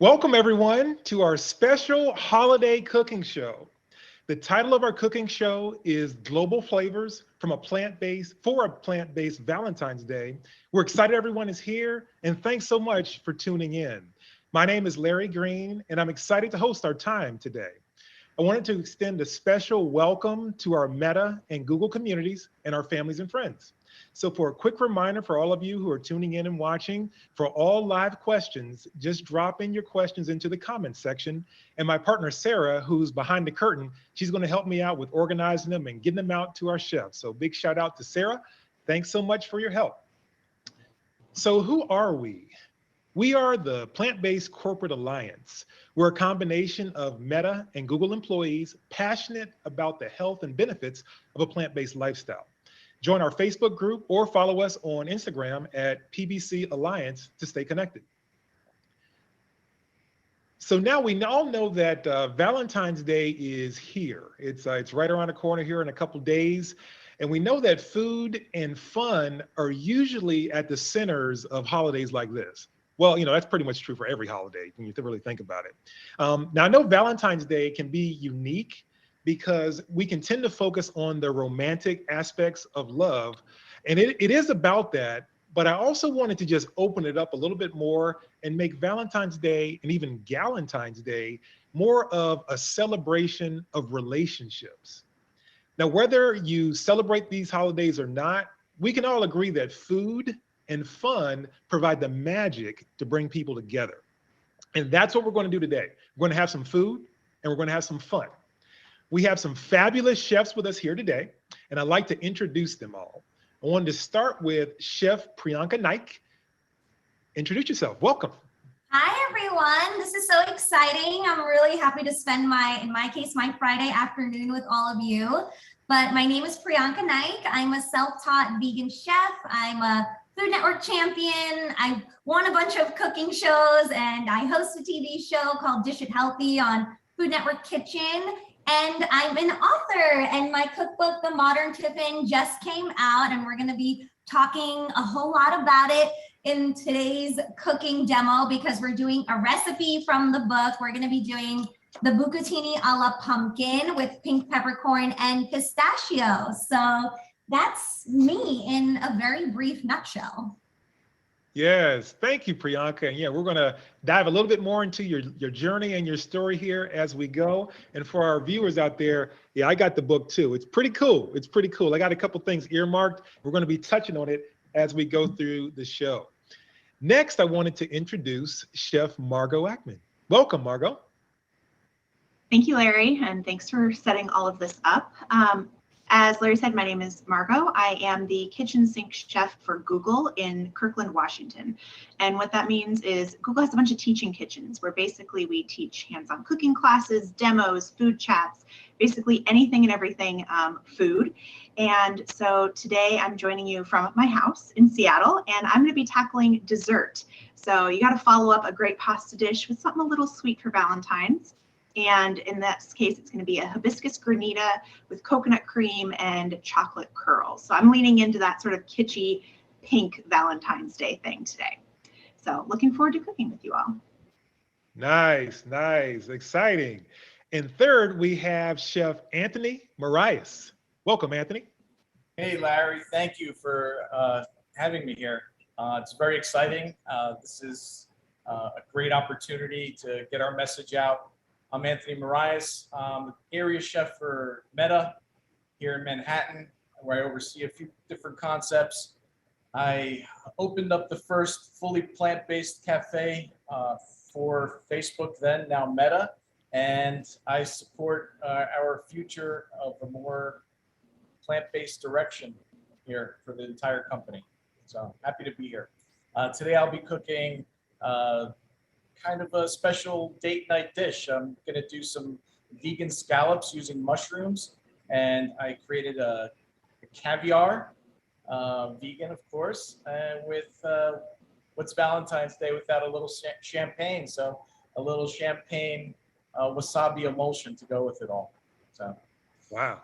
Welcome everyone to our special holiday cooking show. The title of our cooking show is Global Flavors from a plant-based Valentine's Day. We're excited everyone is here and thanks so much for tuning in. My name is Larry Green and I'm excited to host our time today. I wanted to extend a special welcome to our Meta and Google communities and our families and friends. So for a quick reminder for all of you who are tuning in and watching, for all live questions, just drop in your questions into the comments section. And my partner, Sarah, who's behind the curtain, she's gonna help me out with organizing them and getting them out to our chefs. So big shout out to Sarah. Thanks so much for your help. So who are we? We are the Plant-Based Corporate Alliance. We're a combination of Meta and Google employees passionate about the health and benefits of a plant-based lifestyle. Join our Facebook group or follow us on Instagram at PBC Alliance to stay connected. So now we all know that Valentine's Day is here. It's right around the corner here in a couple days. And we know that food and fun are usually at the centers of holidays like this. Well, you know, that's pretty much true for every holiday when you really think about it. Now I know Valentine's Day can be unique because we can tend to focus on the romantic aspects of love. And it is about that, but I also wanted to just open it up a little bit more and make Valentine's Day and even Galentine's Day more of a celebration of relationships. Now, whether you celebrate these holidays or not, we can all agree that food and fun provide the magic to bring people together. And that's what we're going to do today. We're going to have some food and we're going to have some fun. We have some fabulous chefs with us here today, and I'd like to introduce them all. I wanted to start with Chef Priyanka Naik. Introduce yourself. Welcome. Hi, everyone. This is so exciting. I'm really happy to spend in my case, my Friday afternoon with all of you. But my name is Priyanka Naik. I'm a self-taught vegan chef. I'm a Food Network champion. I won a bunch of cooking shows, and I host a TV show called Dish It Healthy on Food Network Kitchen. And I'm an author, and my cookbook, The Modern Tiffin, just came out, and we're going to be talking a whole lot about it in today's cooking demo because we're doing a recipe from the book. We're going to be doing the bucatini a la pumpkin with pink peppercorn and pistachio. So that's me in a very brief nutshell. Yes, thank you, Priyanka. And yeah, we're going to dive a little bit more into your journey and your story here as we go. And for our viewers out there, yeah, I got the book too. It's pretty cool. It's pretty cool. I got a couple things earmarked. We're going to be touching on it as we go through the show. Next, I wanted to introduce Chef Margot Ackman. Welcome, Margot. Thank you, Larry, and thanks for setting all of this up. As Larry said, my name is Margot. I am the kitchen sink chef for Google in Kirkland, Washington. And what that means is Google has a bunch of teaching kitchens where basically we teach hands-on cooking classes, demos, food chats, basically anything and everything food. And so today I'm joining you from my house in Seattle, and I'm going to be tackling dessert. So you got to follow up a great pasta dish with something a little sweet for Valentine's. And in this case, it's going to be a hibiscus granita with coconut cream and chocolate curls. So I'm leaning into that sort of kitschy pink Valentine's Day thing today. So looking forward to cooking with you all. Nice, nice, exciting. And third, we have Chef Anthony Marias. Welcome, Anthony. Hey, Larry. Thank you for having me here. It's very exciting. This is a great opportunity to get our message out. I'm Anthony Marias, area chef for Meta here in Manhattan, where I oversee a few different concepts. I opened up the first fully plant-based cafe for Facebook, then now Meta, and I support our future of a more plant-based direction here for the entire company. So happy to be here. Today I'll be cooking kind of a special date night dish. I'm gonna do some vegan scallops using mushrooms, and I created a caviar, vegan of course, with what's Valentine's Day without a little champagne. So a little champagne wasabi emulsion to go with it all. So. Wow.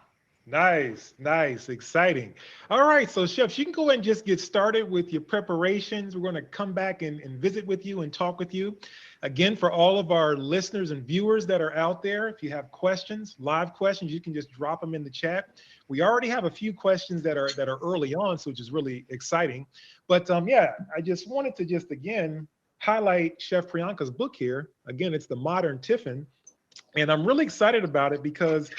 Nice, nice, exciting. All right, so chefs, you can go ahead and just get started with your preparations. We're going to come back and visit with you and talk with you. Again, for all of our listeners and viewers that are out there, if you have questions, live questions, you can just drop them in the chat. We already have a few questions that are early on, so which is really exciting. But yeah, I just wanted to just again highlight Chef Priyanka's book here. Again, it's The Modern Tiffin. And I'm really excited about it because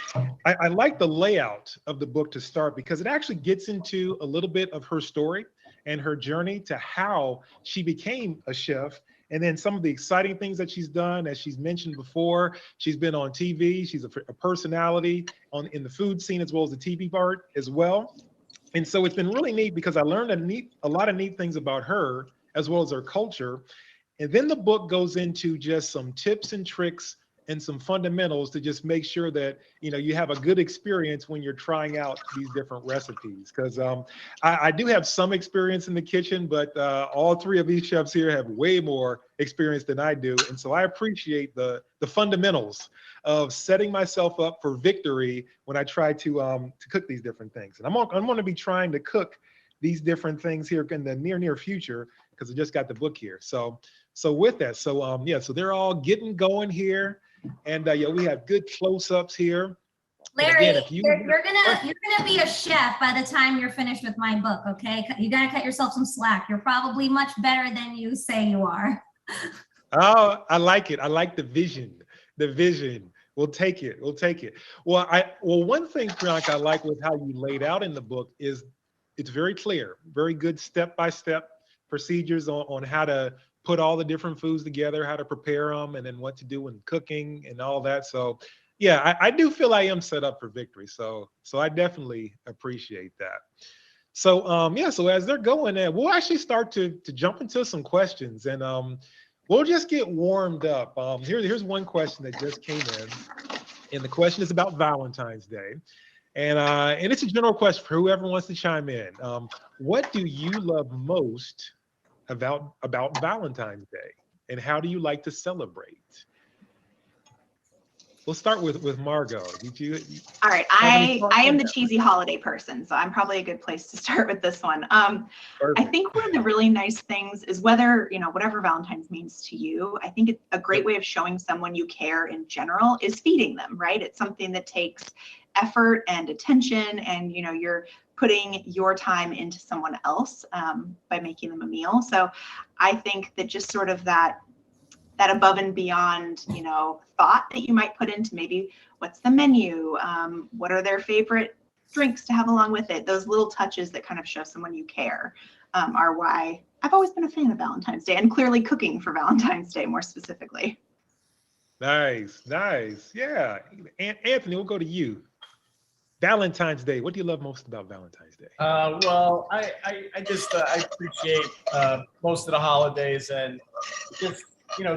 I like the layout of the book to start, because it actually gets into a little bit of her story and her journey to how she became a chef. And then some of the exciting things that she's done. As she's mentioned before, she's been on TV. She's a personality in the food scene as well as the TV part as well. And so it's been really neat because I learned a lot of neat things about her as well as her culture. And then the book goes into just some tips and tricks and some fundamentals to just make sure that you have a good experience when you're trying out these different recipes. Because I do have some experience in the kitchen, but all three of these chefs here have way more experience than I do, and so I appreciate the fundamentals of setting myself up for victory when I try to cook these different things. And I'm going to be trying to cook these different things here in the near future, because I just got the book here. So with that, yeah, so they're all getting going here. And yeah, we have good close-ups here. Larry, again, if you're gonna be a chef by the time you're finished with my book, okay? You gotta cut yourself some slack. You're probably much better than you say you are. Oh, I like it. I like the vision. The vision. We'll take it. We'll take it. Well, one thing, Priyanka, I like with how you laid out in the book is it's very clear, very good step-by-step procedures on how to put all the different foods together, how to prepare them, and then what to do when cooking and all that. So yeah, I do feel I am set up for victory. So I definitely appreciate that. So yeah, so as they're going in, we'll actually start to jump into some questions, and we'll just get warmed up. Here's one question that just came in, and the question is about Valentine's Day. And it's a general question for whoever wants to chime in. What do you love most about Valentine's Day, and how do you like to celebrate? We'll start with Margot. All right, I am the cheesy holiday person, so I'm probably a good place to start with this one. I think one of the really nice things is whatever Valentine's means to you, I think it's a great way of showing someone you care in general is feeding them, right? It's something that takes effort and attention, and you're putting your time into someone else by making them a meal. So I think that just sort of that above and beyond, thought that you might put into maybe what's the menu, what are their favorite drinks to have along with it. Those little touches that kind of show someone you care are why I've always been a fan of Valentine's Day, and clearly cooking for Valentine's Day more specifically. Nice, nice. Yeah. Anthony, we'll go to you. Valentine's Day. What do you love most about Valentine's Day? Well, I appreciate most of the holidays, and just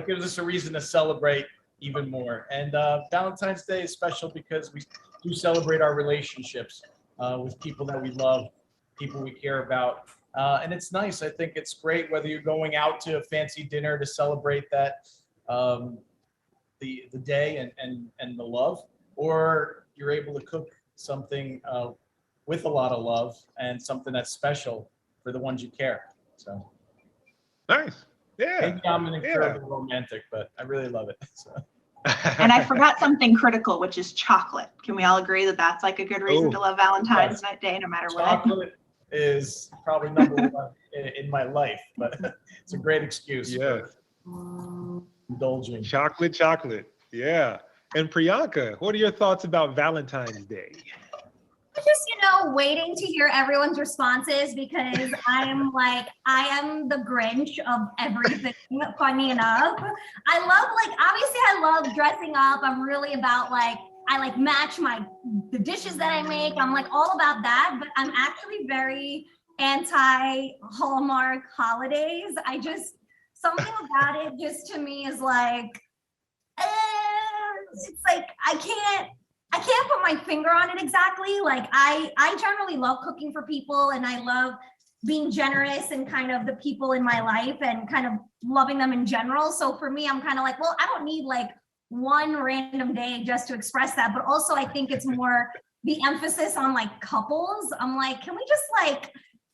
gives us a reason to celebrate even more. And Valentine's Day is special because we do celebrate our relationships with people that we love, people we care about, and it's nice. I think it's great whether you're going out to a fancy dinner to celebrate that the day and the love, or you're able to cook something with a lot of love and something that's special for the ones you care. So nice. Yeah. Maybe I'm an incredible romantic, but I really love it. So. And I forgot something critical, which is chocolate. Can we all agree that that's like a good reason to love Valentine's Day, no matter what? Chocolate is probably number one in my life, but it's a great excuse for indulging. Chocolate. Yeah. And Priyanka, what are your thoughts about Valentine's Day? Just, waiting to hear everyone's responses, because I am the Grinch of everything, funny enough. I love dressing up. I'm really about I match the dishes that I make. I'm all about that, but I'm actually very anti Hallmark holidays. Something about it just to me is it's I can't put my finger on it exactly. I generally love cooking for people, and I love being generous and kind of the people in my life and kind of loving them in general. So for me, I'm kind of well, I don't need one random day just to express that. But also I think it's more the emphasis on like couples. I'm like, can we just like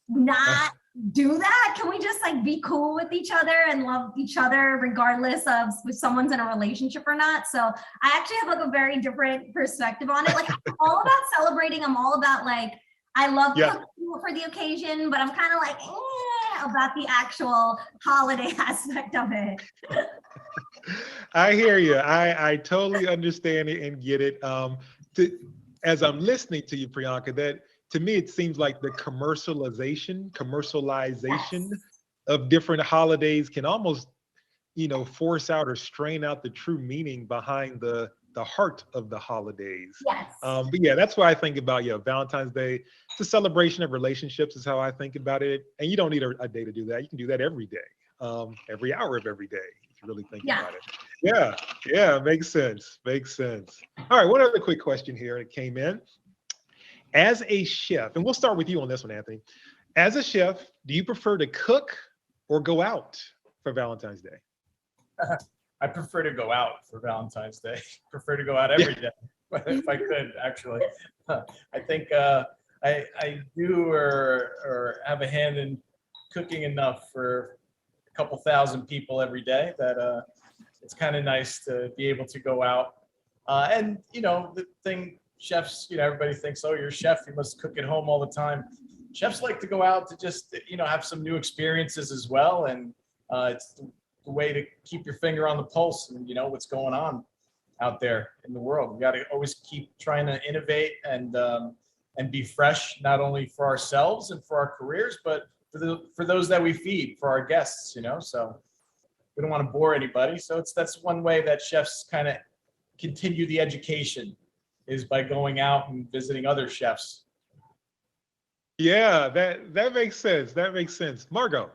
not do that? Can we just like be cool with each other and love each other regardless of if someone's in a relationship or not? So I actually have like a very different perspective on it. Like I'm all about celebrating. I'm all about like, I love cooking for the occasion, but I'm kind of like about the actual holiday aspect of it. I hear you. I totally understand it and get it. As I'm listening to you, Priyanka, that to me, it seems like the commercialization of different holidays can almost, force out or strain out the true meaning behind the heart of the holidays. Yes. But yeah, that's what I think about. Yeah, Valentine's Day. It's a celebration of relationships is how I think about it. And you don't need a day to do that. You can do that every day, every hour of every day, if you really think about it. Yeah, makes sense. All right, one other quick question here that came in. As a chef, and we'll start with you on this one, Anthony. As a chef, do you prefer to cook or go out for Valentine's Day? I prefer to go out for Valentine's Day. Prefer to go out every day, if I could, actually. I think I do or have a hand in cooking enough for a couple thousand people every day that it's kind of nice to be able to go out. And, the thing, chefs, everybody thinks, oh, you're a chef, you must cook at home all the time. Chefs like to go out to just, have some new experiences as well. And it's the way to keep your finger on the pulse and, what's going on out there in the world. We got to always keep trying to innovate and be fresh, not only for ourselves and for our careers, but for those that we feed, for our guests, so we don't want to bore anybody. So that's one way that chefs kind of continue the education, is by going out and visiting other chefs. Yeah, that makes sense. Margot.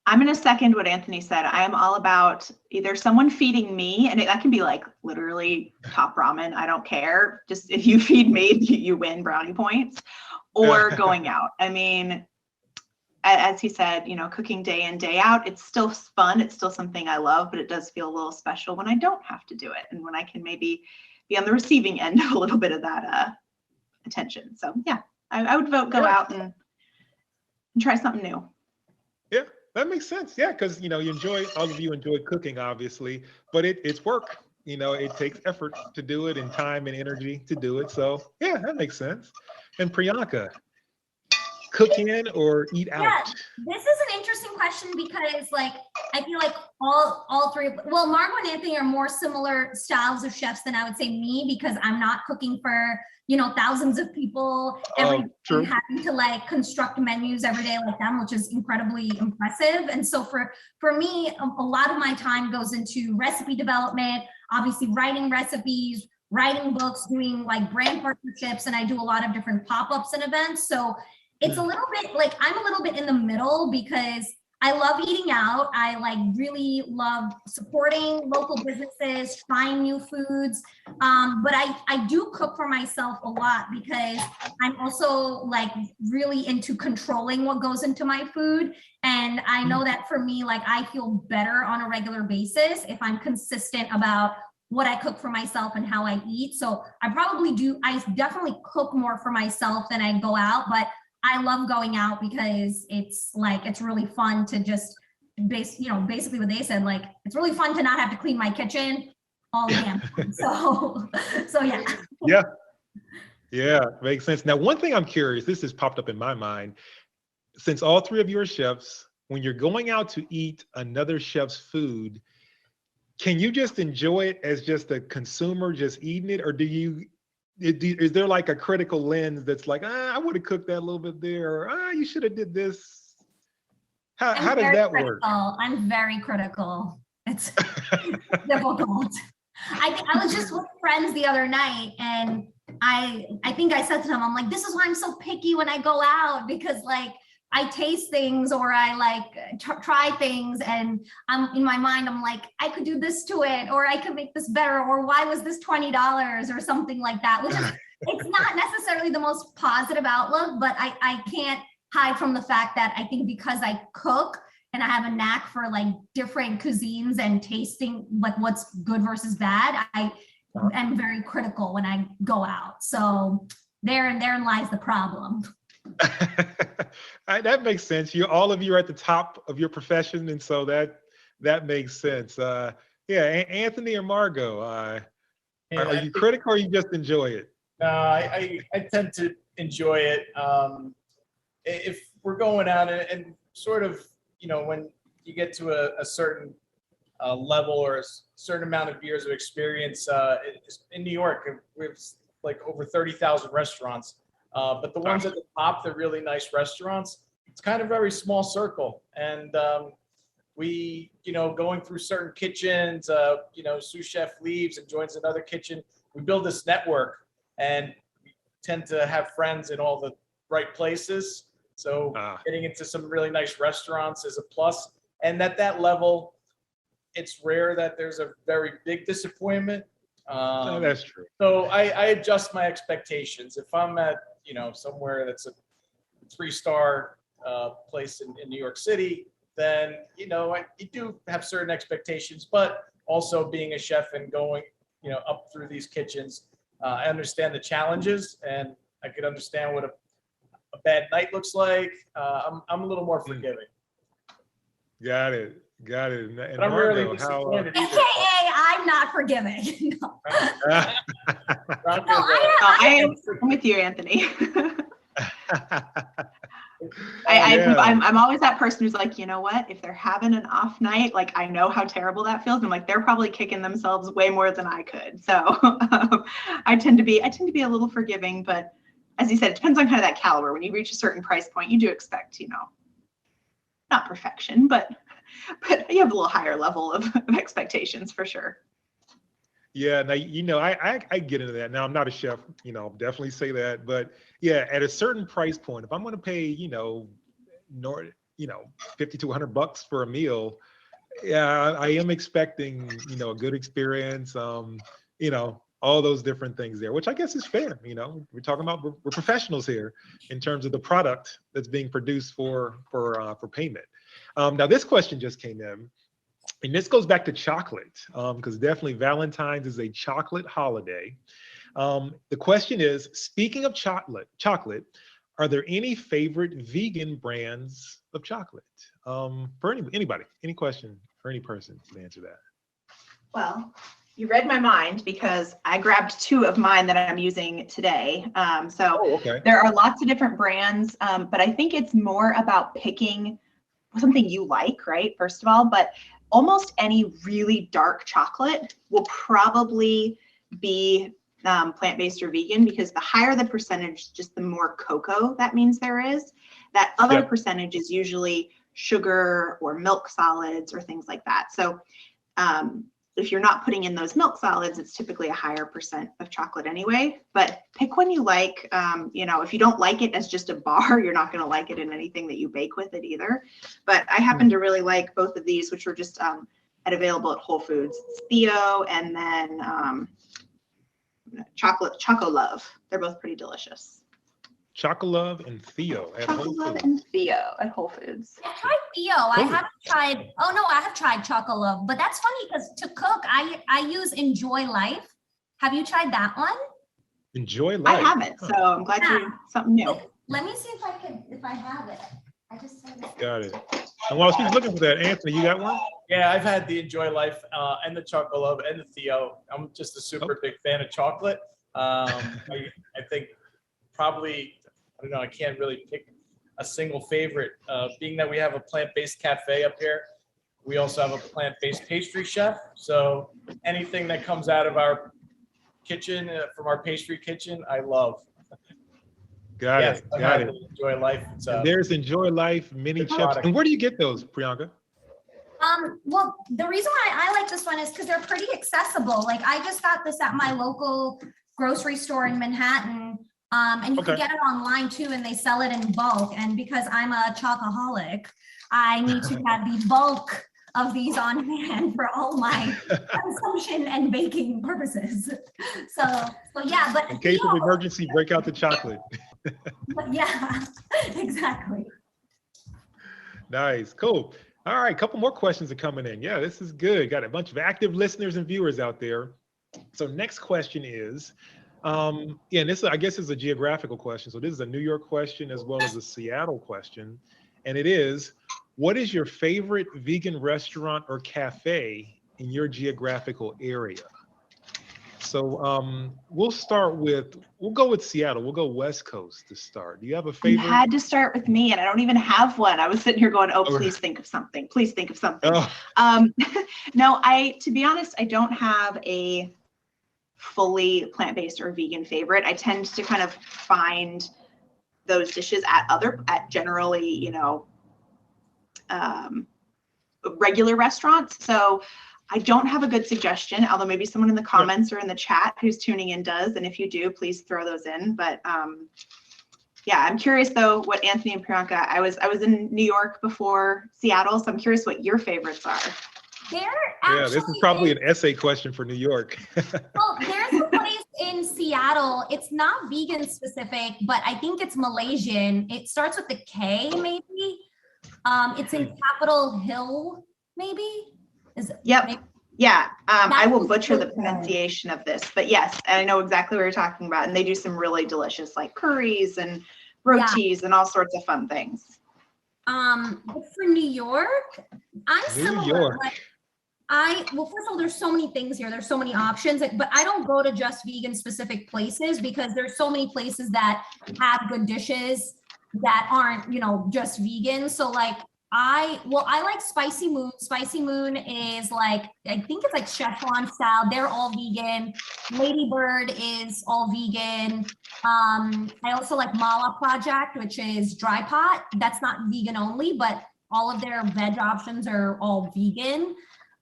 I'm going to second what Anthony said. I am all about either someone feeding me, and that can be like literally top ramen. I don't care. Just if you feed me, you win brownie points, or going out. I mean, as he said, cooking day in, day out, it's still fun. It's still something I love, but it does feel a little special when I don't have to do it and when I can maybe be on the receiving end of a little bit of that attention. So yeah, I would vote go out and try something new. Yeah, that makes sense. Yeah, because all of you enjoy cooking, obviously, but it's work. It takes effort to do it and time and energy to do it. So yeah, that makes sense. And Priyanka, cook in or eat out? Yeah, this is an interesting question because I feel like all three, well, Margot and Anthony are more similar styles of chefs than I would say me, because I'm not cooking for, thousands of people every day, having to construct menus every day like them, which is incredibly impressive. And so for me, a lot of my time goes into recipe development, obviously writing recipes, writing books, doing brand partnerships, and I do a lot of different pop-ups and events. So it's a little bit I'm a little bit in the middle because I love eating out. I really love supporting local businesses, trying new foods. But I do cook for myself a lot because I'm also really into controlling what goes into my food. And I know that for me, I feel better on a regular basis if I'm consistent about what I cook for myself and how I eat. So I definitely cook more for myself than I go out, but I love going out because it's really fun to just basically what they said, it's really fun to not have to clean my kitchen all the damn. So yeah. Yeah, makes sense. Now, one thing I'm curious, this has popped up in my mind, since all three of you are chefs, when you're going out to eat another chef's food, can you just enjoy it as just a consumer, just eating it, or is there a critical lens that's I would have cooked that a little bit there, or you should have did this? How does that work? I'm very critical. It's difficult. I was just with friends the other night, and I think I said to them, I'm like, this is why I'm so picky when I go out, because I taste things or I try things, and I'm in my mind, I'm like, I could do this to it, or I could make this better, or why was this $20 or something like that, which is, it's not necessarily the most positive outlook, but I can't hide from the fact that I think because I cook and I have a knack for different cuisines and tasting what's good versus bad, am very critical when I go out. So therein lies the problem. That makes sense. All of you are at the top of your profession, and so that makes sense. Yeah, Anthony or Margot, Yeah, are you critical or you just enjoy it? I tend to enjoy it. If we're going out and sort of, when you get to a certain level or a certain amount of years of experience, in New York, we have like over 30,000 restaurants. But the ones at the top, they're really nice restaurants. It's kind of a very small circle. And we, going through certain kitchens, sous chef leaves and joins another kitchen. We build this network and we tend to have friends in all the right places. So getting into some really nice restaurants is a plus. And at that level, it's rare that there's a very big disappointment. No, that's true. So I adjust my expectations. If I'm at, somewhere that's a 3-star place in New York City, then, you do have certain expectations, but also being a chef and going, up through these kitchens, I understand the challenges and I could understand what a bad night looks like. I'm a little more forgiving. Got it. And But I'm rarely disappointed either. AKA, I'm not forgiving. No. I'm with you, Anthony. I'm always that person who's like, you know what? If they're having an off night, like I know how terrible that feels. I'm like, they're probably kicking themselves way more than I could. So I tend to be a little forgiving, but as you said, it depends on kind of that caliber. When you reach a certain price point, you do expect, not perfection, but you have a little higher level of expectations for sure. Yeah, now I get into that. Now I'm not a chef, I'll definitely say that, but yeah, at a certain price point, if I'm going to pay, $50 to $100 for a meal, yeah, I am expecting, a good experience, all those different things there, which I guess is fair. We're talking about we're professionals here in terms of the product that's being produced for payment. Now this question just came in. And this goes back to chocolate, because definitely Valentine's is a chocolate holiday. The question is, speaking of chocolate, are there any favorite vegan brands of chocolate? For anybody, any question for any person to answer that? Well, you read my mind because I grabbed 2 of mine that I'm using today. Okay. There are lots of different brands, but I think it's more about picking something you like, right? First of all, but almost any really dark chocolate will probably be plant-based or vegan, because the higher the percentage, just the more cocoa that means there is. That other percentage is usually sugar or milk solids or things like that. So if you're not putting in those milk solids, it's typically a higher percent of chocolate anyway. But pick one you like. If you don't like it as just a bar, you're not going to like it in anything that you bake with it either. But I happen to really like both of these, which were just available at Whole Foods. It's Theo and then Choco Love. They're both pretty delicious. Chocolove and Theo at Whole Foods. Chocolove and Theo at Whole Foods. I tried Theo. I haven't tried. Oh no, I have tried Chocolove, but that's funny because to cook, I use Enjoy Life. Have you tried that one? Enjoy Life. I haven't, so I'm glad you something new. Let me see if I have it. I just got it. And while she's looking for that, Anthony, you got one? Yeah, I've had the Enjoy Life and the Chocolove and the Theo. I'm just a super big fan of chocolate. I think probably, I don't know, I can't really pick a single favorite. Being that we have a plant-based cafe up here, we also have a plant-based pastry chef. So anything that comes out of our kitchen, from our pastry kitchen, I love. Got it. Enjoy Life. There's Enjoy Life mini chips. And where do you get those, Priyanka? Well, the reason why I like this one is because they're pretty accessible. Like I just got this at my local grocery store in Manhattan. And you can get it online too, and they sell it in bulk. And because I'm a chocoholic, I need to have the bulk of these on hand for all my consumption and baking purposes. So yeah, but in case of emergency, break out the chocolate. But yeah, exactly. Nice, cool. All right, couple more questions are coming in. Yeah, this is good. Got a bunch of active listeners and viewers out there. So next question is, yeah, and this I guess is a geographical question. So this is a New York question as well as a Seattle question, and it is, what is your favorite vegan restaurant or cafe in your geographical area? So we'll go with Seattle. We'll go West Coast to start. Do you have a You favorite? had to start with me, and I don't even have one. I was sitting here going, oh, Oh. please think of something. Please think of something. Oh, No, to be honest, I don't have a fully plant-based or vegan favorite. I tend to kind of find those dishes at generally, regular restaurants. So I don't have a good suggestion, although maybe someone in the comments or in the chat who's tuning in does. And if you do, please throw those in. But yeah, I'm curious though what Anthony and Priyanka, I was in New York before Seattle, so I'm curious what your favorites are. yeah, this is probably an essay question for New York. Well, there's a place in Seattle. It's not vegan specific, but I think it's Malaysian. It starts with a K, maybe. It's in Capitol Hill, maybe. Yep. Maybe? Yeah. I will was butcher the so good. pronunciation of this, but yes, I know exactly what you're talking about. And they do some really delicious like curries and rotis and all sorts of fun things. But for New York, I'm New similar. York. Like, well, first of all, there's so many things here. There's so many options, but I don't go to just vegan specific places because there's so many places that have good dishes that aren't, just vegan. So like, I like Spicy Moon. Spicy Moon is like, I think it's like Szechuan style. They're all vegan. Lady Bird is all vegan. I also like Mala Project, which is dry pot. That's not vegan only, but all of their veg options are all vegan.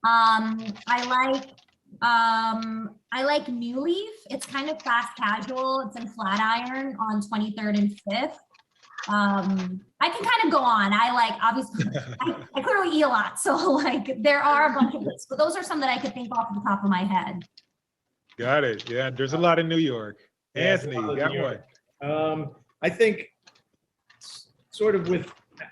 I like New Leaf. It's kind of fast casual. It's in Flatiron on 23rd and 5th. I can kind of go on. Obviously, I clearly eat a lot. So like there are a bunch of lists, but those are some that I could think off the top of my head. Got it. Yeah, there's a lot in New York. Yeah, Anthony, there's a lot you in got New one? York. I think sort of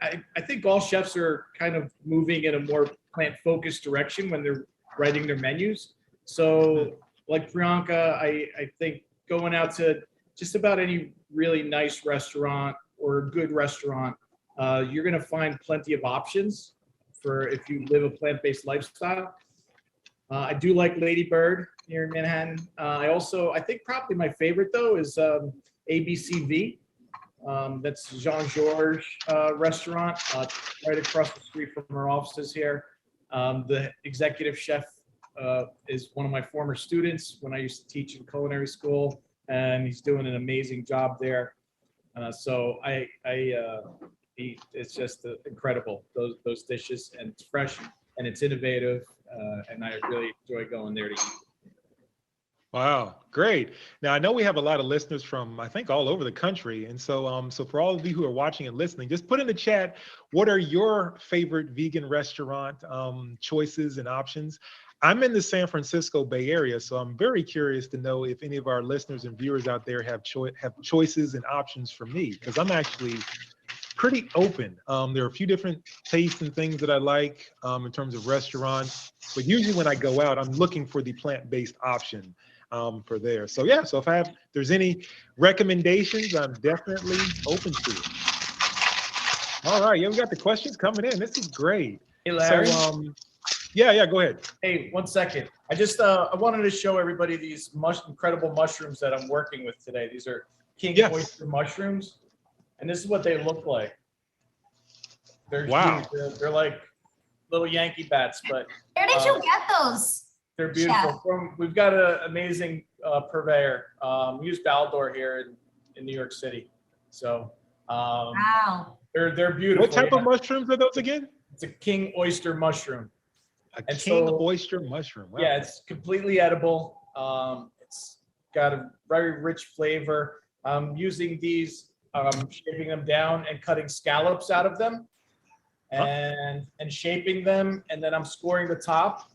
I think all chefs are kind of moving in a more plant-focused direction when they're writing their menus. So like Priyanka, I think going out to just about any really nice restaurant or a good restaurant, you're going to find plenty of options for if you live a plant-based lifestyle. I do like Lady Bird here in Manhattan. I think probably my favorite though is ABCV. That's Jean-Georges restaurant right across the street from our offices here. The executive chef is one of my former students when I used to teach in culinary school, and he's doing an amazing job there. So it's just incredible, those dishes, and it's fresh and it's innovative, and I really enjoy going there to eat. Wow, great. Now I know we have a lot of listeners from I think all over the country, and so for all of you who are watching and listening, just put in the chat what are your favorite vegan restaurant choices and options. I'm in the San Francisco Bay Area, so I'm very curious to know if any of our listeners and viewers out there have choices and options for me, because I'm actually pretty open. There are a few different tastes and things that I like in terms of restaurants, but usually when I go out, I'm looking for the plant-based option for there. So yeah, so if there's any recommendations, I'm definitely open to it. All right, yeah, we got the questions coming in. This is great. Hey, Larry. So yeah, go ahead. Hey, 1 second. I wanted to show everybody these incredible mushrooms that I'm working with today. These are king oyster mushrooms, and this is what they look like. They're huge. They're like little Yankee bats, but Where did you get those? they're beautiful. We've got an amazing purveyor. We use Baldor here in New York City. So Wow. They're beautiful. What type of mushrooms are those again? It's a king oyster mushroom. Oyster mushroom. Wow. Yeah, it's completely edible. It's got a very rich flavor. I'm using these, shaping them down and cutting scallops out of them, and shaping them, and then I'm scoring the top,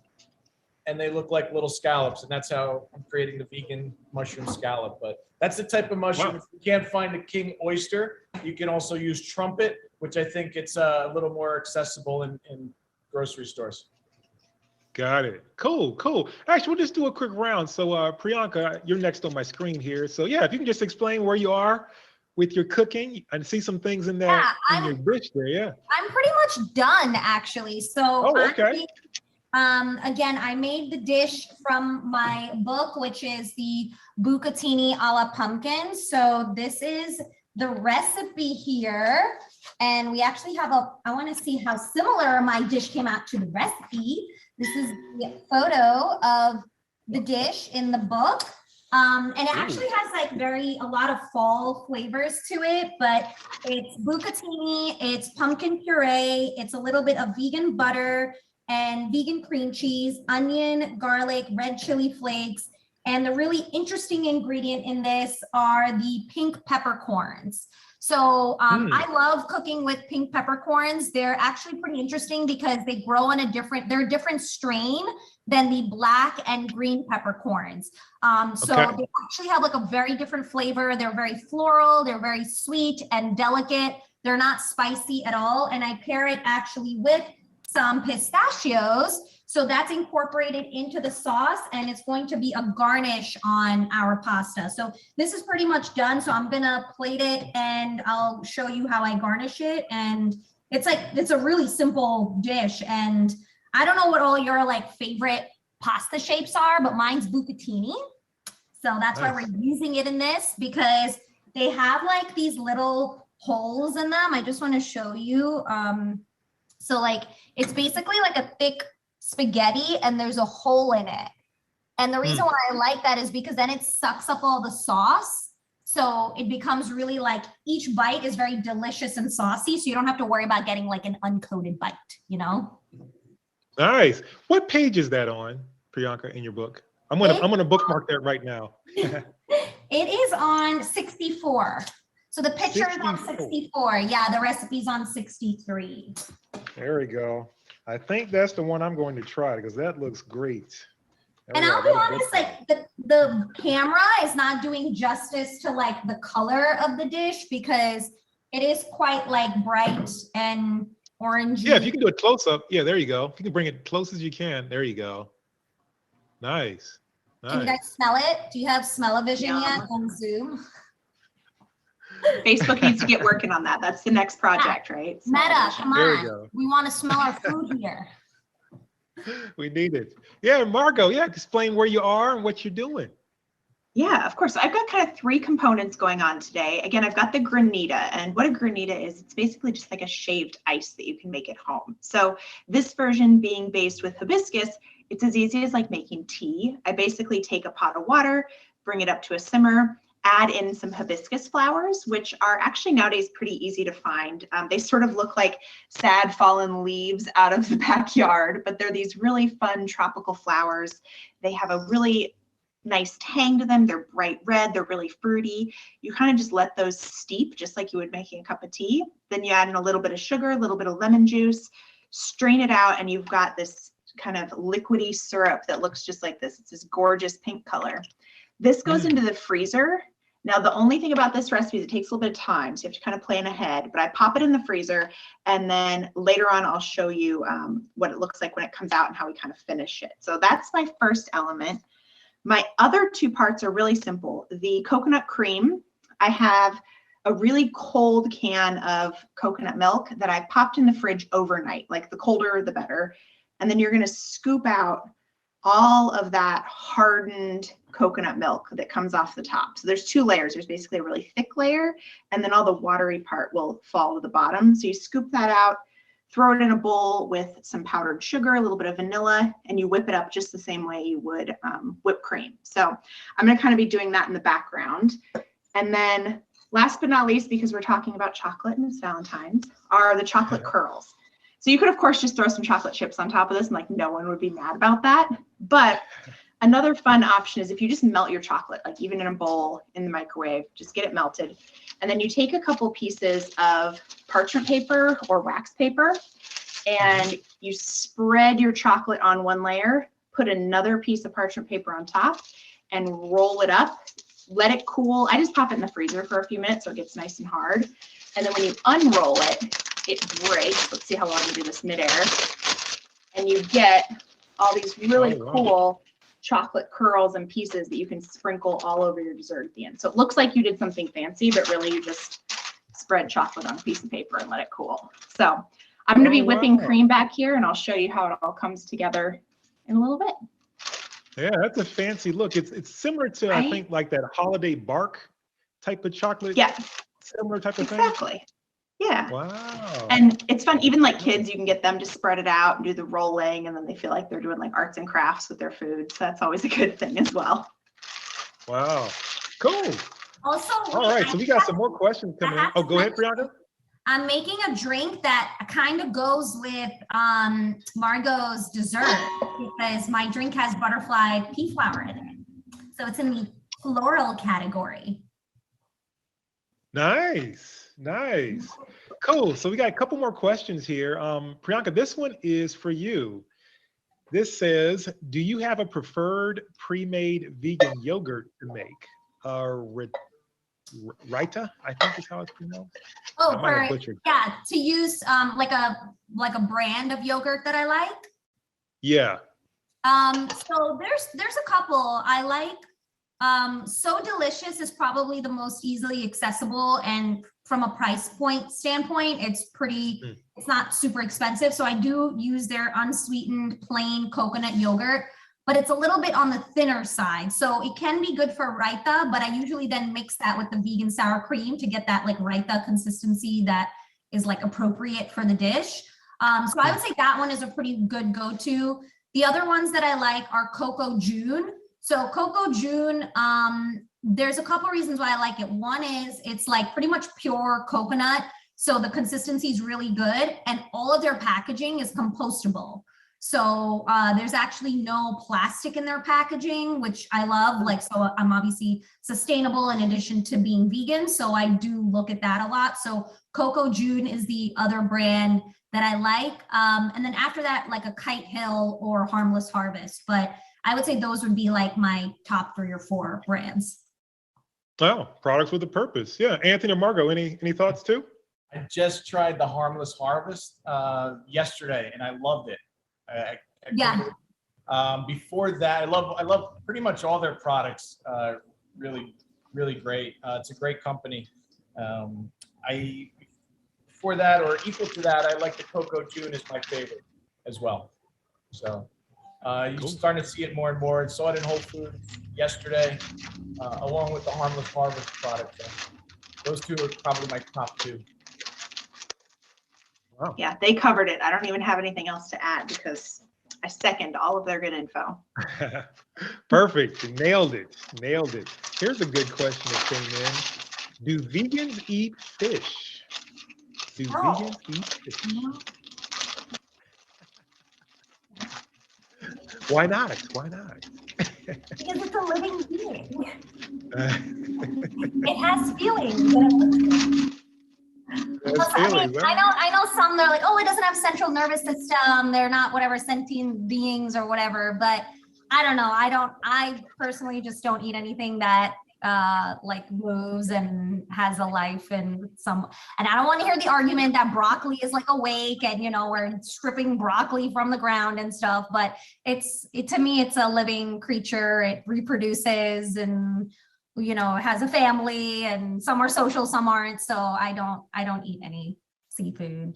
and they look like little scallops, and that's how I'm creating the vegan mushroom scallop. But that's the type of mushroom. If you can't find the king oyster, you can also use trumpet, which I think it's a little more accessible in grocery stores. Got it. Cool, cool. Actually, we'll just do a quick round. So, Priyanka, you're next on my screen here. So, yeah, if you can just explain where you are with your cooking. I see some things in that Yeah, in your dish there. Yeah. I'm pretty much done actually. So Oh, okay. again, I made the dish from my book, which is the bucatini a la pumpkin. So this is the recipe here. And we actually have I want to see how similar my dish came out to the recipe. This is the photo of the dish in the book. And it actually has like a lot of fall flavors to it, but it's bucatini, it's pumpkin puree, it's a little bit of vegan butter and vegan cream cheese, onion, garlic, red chili flakes. And the really interesting ingredient in this are the pink peppercorns. So I love cooking with pink peppercorns. They're actually pretty interesting because they grow on they're a different strain than the black and green peppercorns. So they actually have like a very different flavor. They're very floral, they're very sweet and delicate. They're not spicy at all. And I pair it actually with some pistachios. So that's incorporated into the sauce and it's going to be a garnish on our pasta. So this is pretty much done. So I'm gonna plate it and I'll show you how I garnish it. And it's a really simple dish. And I don't know what all your like favorite pasta shapes are, but mine's bucatini. So that's why we're using it in this because they have like these little holes in them. I just want to show you. So like, it's basically like a thick spaghetti and there's a hole in it. And the reason why I like that is because then it sucks up all the sauce. So it becomes really like each bite is very delicious and saucy. So you don't have to worry about getting like an uncoated bite, you know? Nice. What page is that on, Priyanka, in your book? I'm gonna bookmark that right now. It is on 64. So the picture is on 64. Yeah, the recipe's on 63. There we go. I think that's the one I'm going to try because that looks great. And I'll be honest, like the camera is not doing justice to like the color of the dish because it is quite like bright and orangey. Yeah, if you can do a close up. Yeah, there you go. If you can bring it close as you can. There you go. Nice. Can you guys smell it? Do you have smell-o-vision yet on Zoom? Facebook needs to get working on that. That's the next project, right? Meta, come There we on. go. We want to smell our food here. We need it. Yeah, Margot, yeah, explain where you are and what you're doing. Yeah, of course. I've got kind of three components going on today. Again, I've got the granita, and what a granita is, it's basically just like a shaved ice that you can make at home. So this version being based with hibiscus, it's as easy as like making tea. I basically take a pot of water, bring it up to a simmer, add in some hibiscus flowers, which are actually nowadays pretty easy to find. They sort of look like sad fallen leaves out of the backyard, but they're these really fun tropical flowers. They have a really nice tang to them. They're bright red, they're really fruity. You kind of just let those steep just like you would making a cup of tea. Then you add in a little bit of sugar, a little bit of lemon juice, strain it out, and you've got this kind of liquidy syrup that looks just like this. It's this gorgeous pink color. This goes into the freezer. Now, the only thing about this recipe is it takes a little bit of time, so you have to kind of plan ahead, but I pop it in the freezer, and then later on, I'll show you what it looks like when it comes out and how we kind of finish it. So that's my first element. My other two parts are really simple. The coconut cream, I have a really cold can of coconut milk that I popped in the fridge overnight, like the colder, the better. And then you're going to scoop out all of that hardened coconut milk that comes off the top. So there's two layers. There's basically a really thick layer, and then all the watery part will fall to the bottom. So you scoop that out, throw it in a bowl with some powdered sugar, a little bit of vanilla, and you whip it up just the same way you would whipped cream. So I'm going to kind of be doing that in the background. And then last but not least, because we're talking about chocolate and it's Valentine's, are the chocolate curls. So you could, of course, just throw some chocolate chips on top of this and like no one would be mad about that. But another fun option is if you just melt your chocolate, like even in a bowl in the microwave, just get it melted. And then you take a couple pieces of parchment paper or wax paper and you spread your chocolate on one layer, put another piece of parchment paper on top and roll it up, let it cool. I just pop it in the freezer for a few minutes so it gets nice and hard. And then when you unroll it, it breaks. Let's see how long you do this midair. And you get all these really Oh, wow. cool chocolate curls and pieces that you can sprinkle all over your dessert at the end. So it looks like you did something fancy, but really you just spread chocolate on a piece of paper and let it cool. So I'm going to be Oh, whipping wow. cream back here, and I'll show you how it all comes together in a little bit. Yeah, that's a fancy look. It's similar to, I Right? think, like that holiday bark type of chocolate, Yeah, similar type of thing. exactly. Yeah. Wow. And it's fun. Even like kids, you can get them to spread it out and do the rolling, and then they feel like they're doing like arts and crafts with their food. So that's always a good thing as well. Wow. Cool. Also, All right, so we got some more questions coming in. Oh, go ahead, Priyanka. I'm making a drink that kind of goes with Margot's dessert because my drink has butterfly pea flower in it. So it's in the floral category. Nice, nice. Cool. So we got a couple more questions here. Priyanka, this one is for you. This says, do you have a preferred pre-made vegan yogurt to make? Raita, I think is how it's pronounced. Oh, I might have butchered. yeah, to use like a brand of yogurt that I like. Yeah. So there's a couple I like. So Delicious is probably the most easily accessible, and from a price point standpoint, it's not super expensive. So I do use their unsweetened plain coconut yogurt, but it's a little bit on the thinner side. So it can be good for raita, but I usually then mix that with the vegan sour cream to get that like raita consistency that is like appropriate for the dish. So I would say that one is a pretty good go-to. The other ones that I like are Coco June. So Coco June, there's a couple reasons why I like it. One is it's like pretty much pure coconut. So the consistency is really good, and all of their packaging is compostable. So there's actually no plastic in their packaging, which I love. Like, so I'm obviously sustainable in addition to being vegan. So I do look at that a lot. So Coco June is the other brand that I like. And then after that, like a Kite Hill or Harmless Harvest. But I would say those would be like my top 3 or 4 brands. Oh, products with a purpose. Yeah. Anthony or Margot, any thoughts too? I just tried the Harmless Harvest yesterday, and I loved it. Yeah. Before that, I love pretty much all their products. Really, really great. It's a great company. Before that, or equal to that, I like the Coco June is my favorite as well. So you're Cool. starting to see it more and more. I saw it in Whole Foods yesterday, along with the Harmless Harvest product. Those two are probably my top 2. Wow. Yeah, they covered it. I don't even have anything else to add because I second all of their good info. Perfect. Nailed it. Nailed it. Here's a good question that came in. Do vegans eat fish? Do vegans eat fish? Why not? Why not? Because it's a living being. It has feelings. I know some, they're like, oh, it doesn't have central nervous system. They're not whatever sentient beings or whatever. But I don't know. I personally just don't eat anything that like moves and has a life and I don't want to hear the argument that broccoli is like awake and, we're stripping broccoli from the ground and stuff. But to me, it's a living creature. It reproduces and has a family, and some are social, some aren't. So I don't eat any seafood.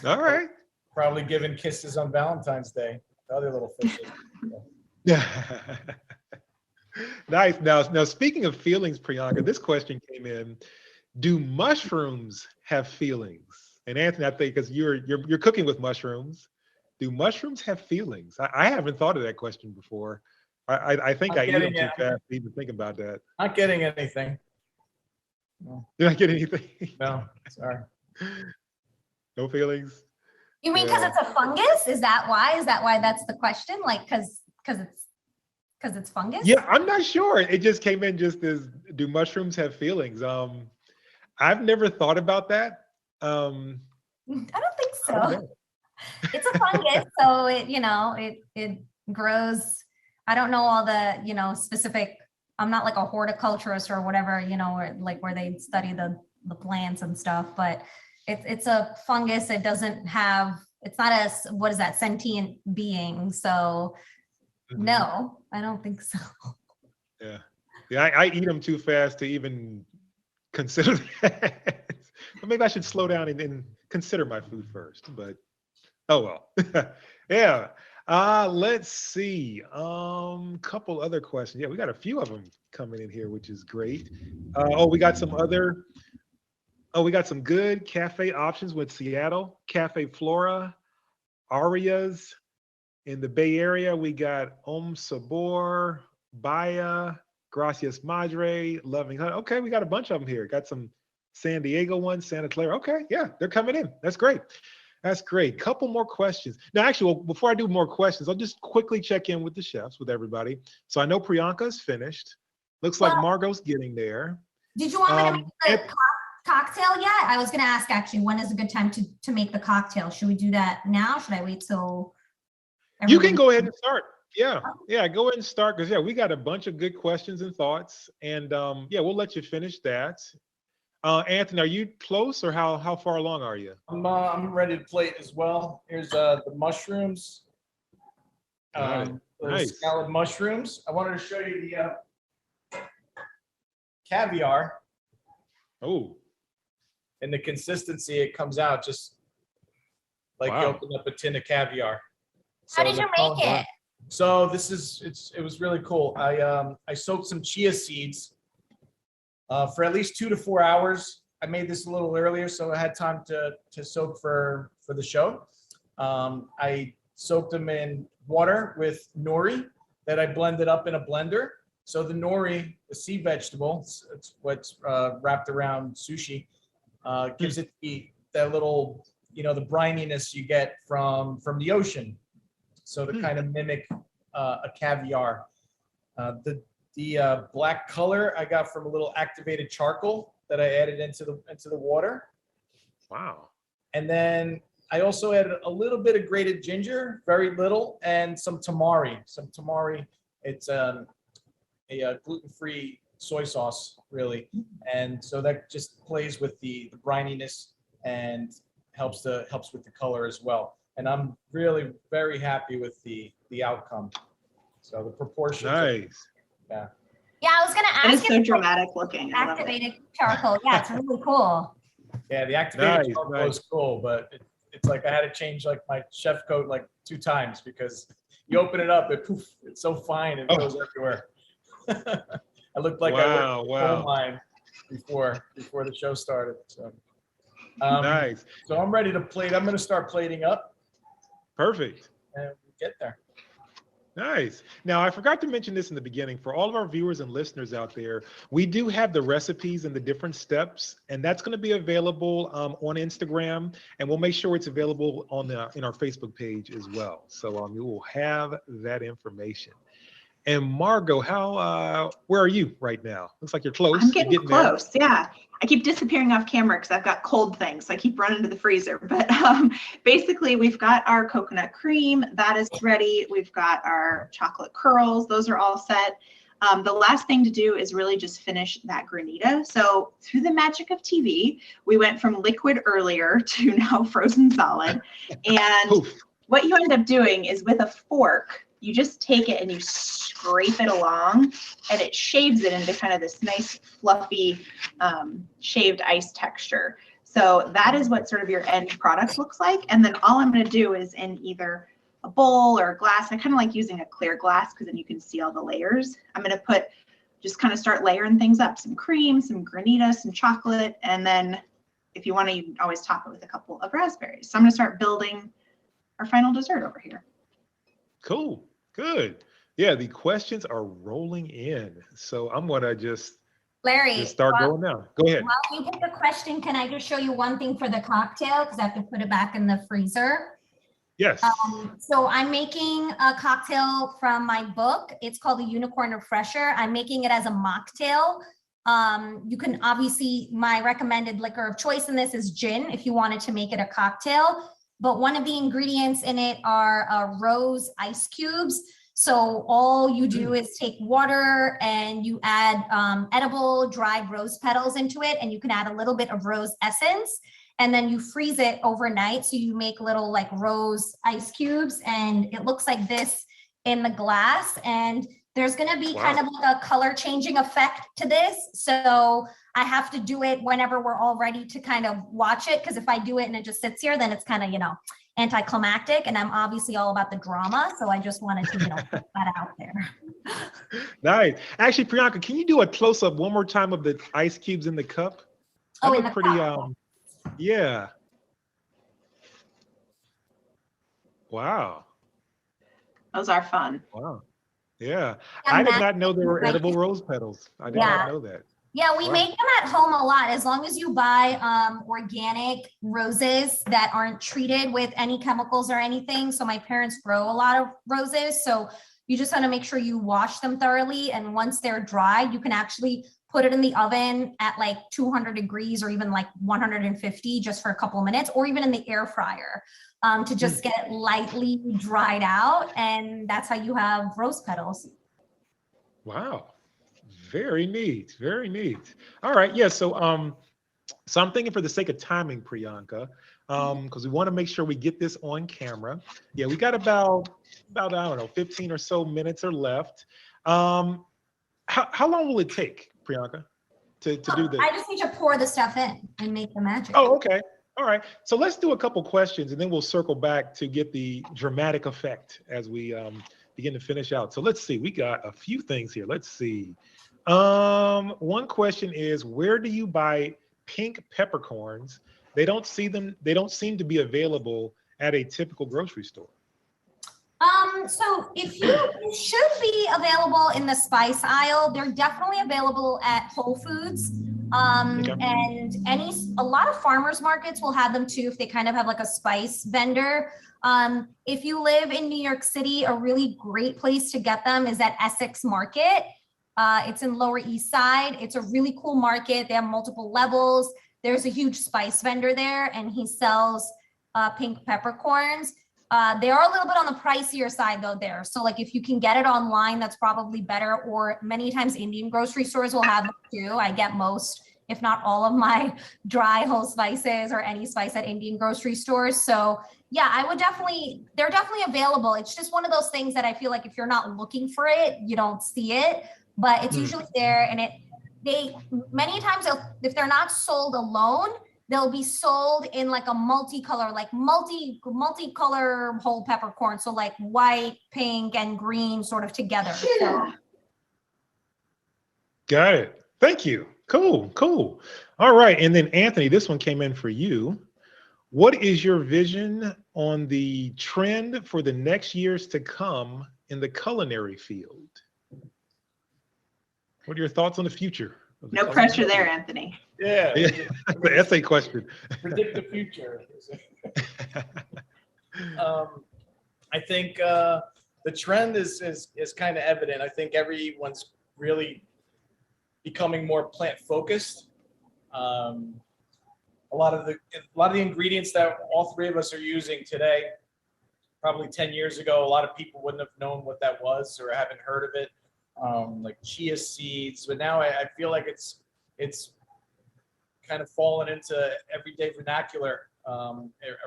All right. Probably giving kisses on Valentine's Day. The other little fishes. Yeah. Nice. Now, speaking of feelings, Priyanka, this question came in. Do mushrooms have feelings? And Anthony, I think because you're cooking with mushrooms, do mushrooms have feelings? I haven't thought of that question before. I think I eat them too fast to even think about that. Not getting anything. No. Did I get anything? No, sorry. No feelings? You mean because it's a fungus? Is that why? That's the question? Like, because it's fungus? Yeah, I'm not sure. It just came in just as, do mushrooms have feelings? I've never thought about that. I don't think so. It's a fungus, so it grows. I don't know all the, specific, I'm not like a horticulturist or whatever, where they study the plants and stuff, but it's a fungus. It doesn't have it's not a, what is that, sentient being. So no, I don't think so. Yeah. Yeah, I eat them too fast to even consider that. But maybe I should slow down and consider my food first. But oh well. Yeah. Let's see. Couple other questions. Yeah, we got a few of them coming in here, which is great. We got some other. Oh, we got some good cafe options with Seattle, Cafe Flora, Arias. In the Bay Area, we got Om Sabor, Baya, Gracias Madre, Loving Hut. Okay, we got a bunch of them here. Got some San Diego ones, Santa Clara. Okay, yeah, they're coming in. That's great. That's great. Couple more questions. Now, actually, well, before I do more questions, I'll just quickly check in with the chefs, with everybody. So I know Priyanka's finished. Looks like Well, Margot's getting there. did you want me to make the Ant- cocktail yet? I was going to ask actually, when is a good time to make the cocktail? Should we do that now? Should I wait till You can everyone- go ahead and start. Yeah, yeah, go ahead and start because yeah, we got a bunch of good questions and thoughts, and yeah, we'll let you finish that. Anthony, are you close or how far along are you? I'm ready to plate as well. Here's the mushrooms. Got it. Those Nice. scallop mushrooms. I wanted to show you the caviar Oh, and the consistency it comes out just like you Wow. open up a tin of caviar. How did the you color- make it? So it was really cool. I soaked some chia seeds for at least 2 to 4 hours. I made this a little earlier, so I had time to soak for the show. I soaked them in water with nori that I blended up in a blender. So the nori, the sea vegetable, it's what's wrapped around sushi, gives it that little, the brininess you get from the ocean. So to kind of mimic a caviar. The black color I got from a little activated charcoal that I added into the water. wow. And then I also added a little bit of grated ginger, very little, and some tamari. It's a gluten-free soy sauce, really. And so that just plays with the brininess and helps with the color as well. And I'm really very happy with the outcome. So the proportions. Nice. Yeah, I was going to It is ask so if dramatic looking. I love it. activated charcoal. Yeah, it's really cool. Yeah, the activated Nice, charcoal nice. is cool, but it's like I had to change like my chef coat like 2 times because you open it up, it's so fine, it goes everywhere. I looked like I worked in a coal mine before the show started. So, Nice. So I'm ready to plate. I'm going to start plating up Perfect. and we'll get there. Nice. Now, I forgot to mention this in the beginning. For all of our viewers and listeners out there, we do have the recipes and the different steps, and that's going to be available on Instagram, and we'll make sure it's available in our Facebook page as well. So you will have that information. And Margot, where are you right now? Looks like you're close. I'm You're getting there. close. Yeah. I keep disappearing off camera because I've got cold things. So I keep running to the freezer. But basically, we've got our coconut cream. That is ready. We've got our chocolate curls. Those are all set. The last thing to do is really just finish that granita. So through the magic of TV, we went from liquid earlier to now frozen solid. And Poof. what you end up doing is with a fork, you just take it and you scrape it along and it shaves it into kind of this nice fluffy shaved ice texture. So that is what sort of your end product looks like. And then all I'm going to do is in either a bowl or a glass. I kind of like using a clear glass because then you can see all the layers. I'm going to just kind of start layering things up, some cream, some granita, some chocolate. And then if you want to, you can always top it with a couple of raspberries. So I'm going to start building our final dessert over here. Cool. Good. Yeah, the questions are rolling in. So I'm going to just Larry, start going now. Go ahead. while you pick the question, can I just show you one thing for the cocktail? Because I have to put it back in the freezer. Yes. So I'm making a cocktail from my book. It's called the Unicorn Refresher. I'm making it as a mocktail. You can obviously, my recommended liquor of choice in this is gin if you wanted to make it a cocktail. But one of the ingredients in it are rose ice cubes. So all you do is take water and you add edible dried rose petals into it, and you can add a little bit of rose essence. and then you freeze it overnight. So you make little like rose ice cubes, and it looks like this in the glass. And there's going to be kind of like a color changing effect to this. So I have to do it whenever we're all ready to kind of watch it. Because if I do it and it just sits here, then it's kind of, anticlimactic. And I'm obviously all about the drama. So I just wanted to, put that out there. Nice. Actually, Priyanka, can you do a close up one more time of the ice cubes in the cup? Oh, That in looked the pretty, cup. Yeah. Wow. Those are fun. Wow. Yeah. Yeah, I did Matt, not know there were right. edible rose petals. I did Yeah. not know that. Yeah, we Wow. make them at home a lot. As long as you buy organic roses that aren't treated with any chemicals or anything. So my parents grow a lot of roses. So you just want to make sure you wash them thoroughly. And once they're dried, you can actually put it in the oven at like 200 degrees or even like 150 just for a couple of minutes, or even in the air fryer to just get it lightly dried out. And that's how you have rose petals. Wow. Very neat. Very neat. All right. Yeah. So so I'm thinking for the sake of timing, Priyanka, because we want to make sure we get this on camera. Yeah, we got about I don't know, 15 or so minutes are left. How long will it take, Priyanka, to do this? I just need to pour the stuff in and make the magic. Oh, okay. All right. So let's do a couple questions and then we'll circle back to get the dramatic effect as we begin to finish out. So let's see. We got a few things here. Let's see. One question is, where do you buy pink peppercorns? They don't seem to be available at a typical grocery store. So if it should be available in the spice aisle. They're definitely available at Whole Foods. Okay. And a lot of farmers markets will have them too, if they kind of have like a spice vendor. If you live in New York City, a really great place to get them is at Essex Market. It's in Lower East Side. It's a really cool market. They have multiple levels. There's a huge spice vendor there, and he sells pink peppercorns. They are a little bit on the pricier side though there. So like if you can get it online, that's probably better. Or many times Indian grocery stores will have them too. I get most, if not all of my dry whole spices or any spice at Indian grocery stores. So yeah, they're definitely available. It's just one of those things that I feel like if you're not looking for it, you don't see it, but it's usually there. And they many times, if they're not sold alone, they'll be sold in like a multicolor, like multicolor whole peppercorn. So like white, pink, and green sort of together. So. Got it. Thank you. Cool. All right. And then Anthony, this one came in for you. What is your vision on the trend for the next years to come in the culinary field? What are your thoughts on the future? No pressure there, Anthony. Yeah. The essay question. Predict the future. I think the trend is kind of evident. I think everyone's really becoming more plant focused. A lot of the ingredients that all three of us are using today, probably 10 years ago, a lot of people wouldn't have known what that was or haven't heard of it. Like chia seeds, but now I feel like it's kind of fallen into everyday vernacular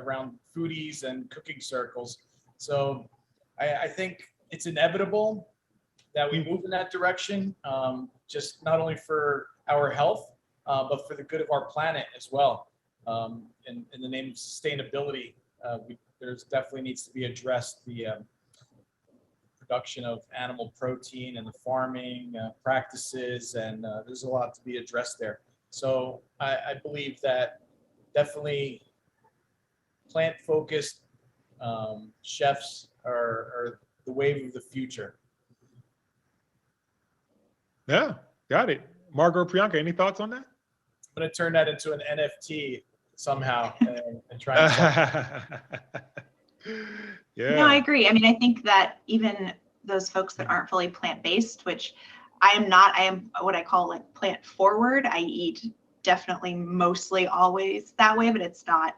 around foodies and cooking circles. So I think it's inevitable that we move in that direction, just not only for our health, but for the good of our planet as well. In the name of sustainability, there's definitely needs to be addressed the production of animal protein and the farming practices, and there's a lot to be addressed there. So I believe that definitely plant-focused chefs are the wave of the future. Yeah, got it. Margot, Priyanka, any thoughts on that? I'm going to turn that into an NFT somehow and try and sell it. Yeah. No, I agree. I mean, I think that even those folks that aren't fully plant-based, which I am not, I am what I call like plant forward. I eat definitely mostly always that way, but it's not,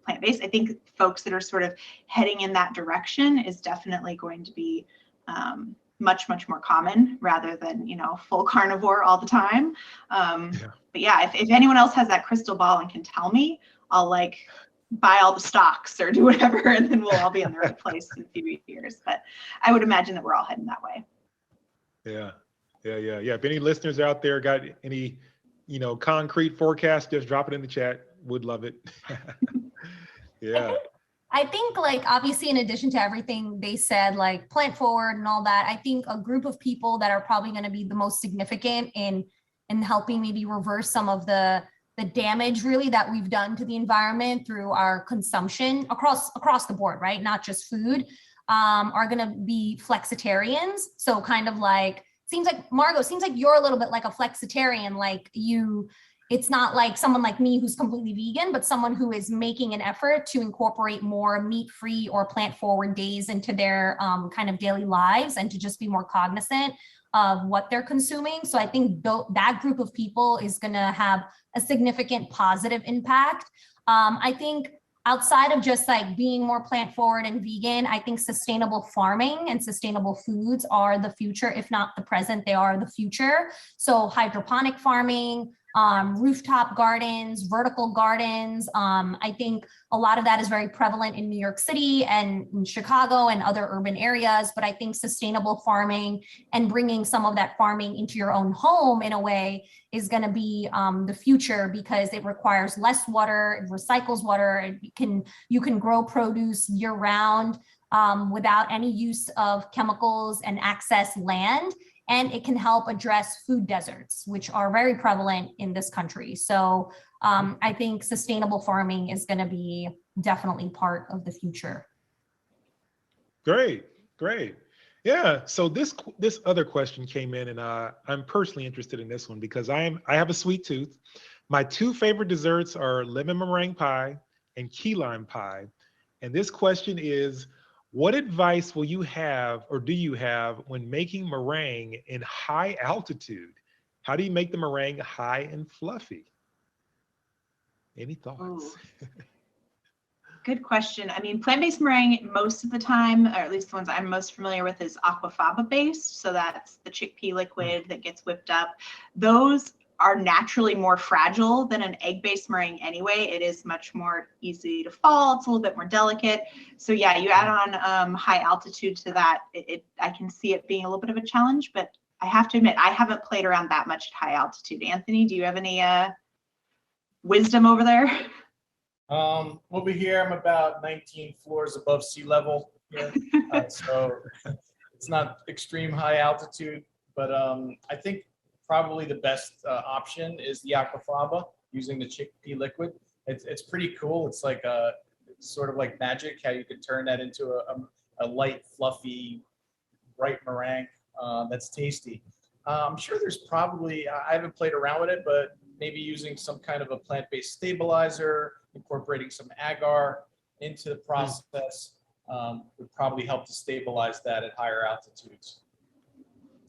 plant-based. I think folks that are sort of heading in that direction is definitely going to be much more common rather than, full carnivore all the time. But yeah, if anyone else has that crystal ball and can tell me, I'll like buy all the stocks or do whatever, and then we'll all be in the right place in a few years. But I would imagine that we're all heading that way. Yeah. If any listeners out there got any, concrete forecast, just drop it in the chat. Would love it. Yeah. I think like obviously in addition to everything they said, like plant forward and all that, I think a group of people that are probably going to be the most significant in helping maybe reverse some of the damage really that we've done to the environment through our consumption across the board, right? Not just food, are going to be flexitarians. So kind of like, seems like Margot, seems like you're a little bit like a flexitarian, like it's not like someone like me who's completely vegan, but someone who is making an effort to incorporate more meat-free or plant-forward days into their kind of daily lives and to just be more cognizant of what they're consuming. So I think that group of people is going to have a significant positive impact. I think outside of just like being more plant-forward and vegan, I think sustainable farming and sustainable foods are the future. If not the present, they are the future. So hydroponic farming, rooftop gardens, vertical gardens. I think a lot of that is very prevalent in New York City and in Chicago and other urban areas. But I think sustainable farming and bringing some of that farming into your own home in a way is going to be the future, because it requires less water, it recycles water, you can grow produce year round without any use of chemicals and access land. And it can help address food deserts, which are very prevalent in this country. So I think sustainable farming is going to be definitely part of the future. Great. Yeah. So this other question came in, and I'm personally interested in this one because I have a sweet tooth. My two favorite desserts are lemon meringue pie and key lime pie. And this question is, what advice will you have, or do you have, when making meringue in high altitude? How do you make the meringue high and fluffy? Any thoughts? Good question. I mean, plant-based meringue most of the time, or at least the ones I'm most familiar with, is aquafaba based. So that's the chickpea liquid that gets whipped up. Those are naturally more fragile than an egg-based meringue anyway. It is much more easy to fall. It's a little bit more delicate. So yeah, you add on high altitude to that. I can see it being a little bit of a challenge, but I have to admit, I haven't played around that much at high altitude. Anthony, do you have any wisdom over there? Over here, I'm about 19 floors above sea level here. So it's not extreme high altitude, but I think probably the best option is the aquafaba using the chickpea liquid. It's pretty cool. It's like it's sort of like magic how you can turn that into a light, fluffy, bright meringue that's tasty. I'm sure there's probably, I haven't played around with it, but maybe using some kind of a plant-based stabilizer, incorporating some agar into the process would probably help to stabilize that at higher altitudes.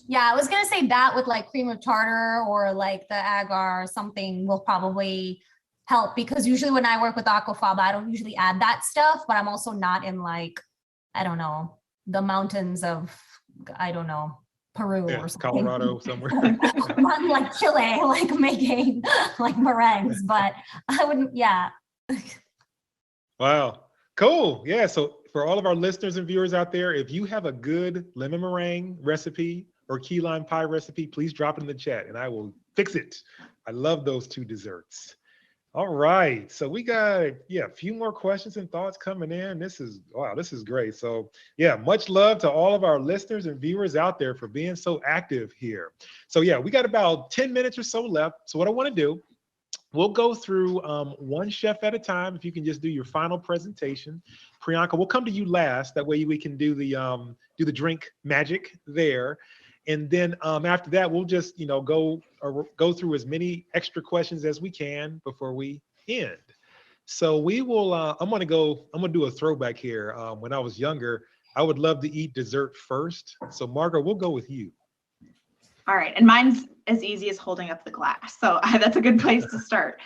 Yeah, I was going to say that with like cream of tartar or like the agar or something will probably help, because usually when I work with aquafaba, I don't usually add that stuff, but I'm also not in like, I don't know, the mountains of, I don't know, Peru or something. Colorado somewhere. I'm like Chile, like making like meringues, but I wouldn't, yeah. Wow, cool. Yeah, so for all of our listeners and viewers out there, if you have a good lemon meringue recipe or key lime pie recipe, please drop it in the chat and I will fix it. I love those two desserts. All right, so we got a few more questions and thoughts coming in. This is great. So yeah, much love to all of our listeners and viewers out there for being so active here. So yeah, we got about 10 minutes or so left. So what I want to do, we'll go through one chef at a time. If you can just do your final presentation. Priyanka, we'll come to you last. That way we can do the drink magic there. And then after that, we'll just go through as many extra questions as we can before we end. So we will. I'm gonna do a throwback here. When I was younger, I would love to eat dessert first. So Margot, we'll go with you. All right, and mine's as easy as holding up the glass. So that's a good place to start.